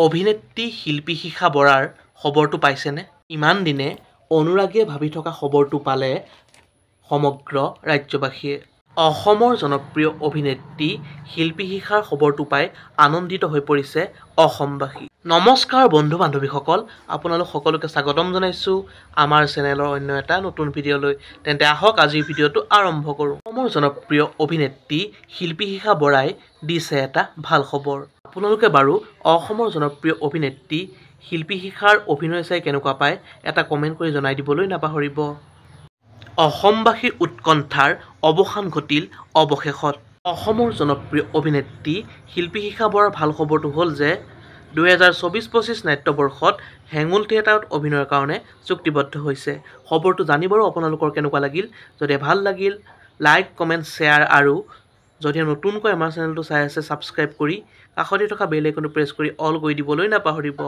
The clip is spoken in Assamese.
অভিনেত্ৰী শিল্পী শিখা বৰাৰ খবৰটো পাইছেনে? ইমান দিনে অনুৰাগীয়ে ভাবি থকা খবৰটো পালে সমগ্ৰ ৰাজ্যবাসীয়ে। অসমৰ জনপ্ৰিয় অভিনেত্ৰী শিল্পী শিখাৰ খবৰটো পাই আনন্দিত হৈ পৰিছে অসমবাসী। নমস্কাৰ বন্ধু-বান্ধৱীসকল, আপোনালোক সকলোকে স্বাগতম জনাইছোঁ আমাৰ চেনেলৰ অন্য এটা নতুন ভিডিঅ'লৈ। তেন্তে আহক আজিৰ ভিডিঅ'টো আৰম্ভ কৰোঁ। অসমৰ জনপ্ৰিয় অভিনেত্ৰী শিল্পী শিখা বৰাই দিছে এটা ভাল খবৰ। আপোনালোকে বাৰু অসমৰ জনপ্ৰিয় অভিনেত্ৰী শিল্পী শিখাৰ অভিনয় চাই কেনেকুৱা পায় এটা কমেণ্ট কৰি জনাই দিবলৈ নাপাহৰিব। অসমবাসীৰ উৎকণ্ঠাৰ অৱসান ঘটিল অৱশেষত। অসমৰ জনপ্ৰিয় অভিনেত্ৰী শিল্পী শিখা বৰাৰ ভাল খবৰটো হ'ল যে 2024-25 নাট্যবৰ্ষত হেঙুল থিয়েটাৰত অভিনয়ৰ কাৰণে চুক্তিবদ্ধ হৈছে। খবৰটো জানি বাৰু আপোনালোকৰ কেনেকুৱা লাগিল? যদি ভাল লাগিল লাইক, কমেণ্ট, শ্বেয়াৰ আৰু যদি নতুনকৈ আমাৰ চেনেলটো চাই আছে ছাবস্ক্ৰাইব কৰি কাষতে থকা বেল আইকনটো প্ৰেছ কৰি অল কৰি দিবলৈ নাপাহৰিব।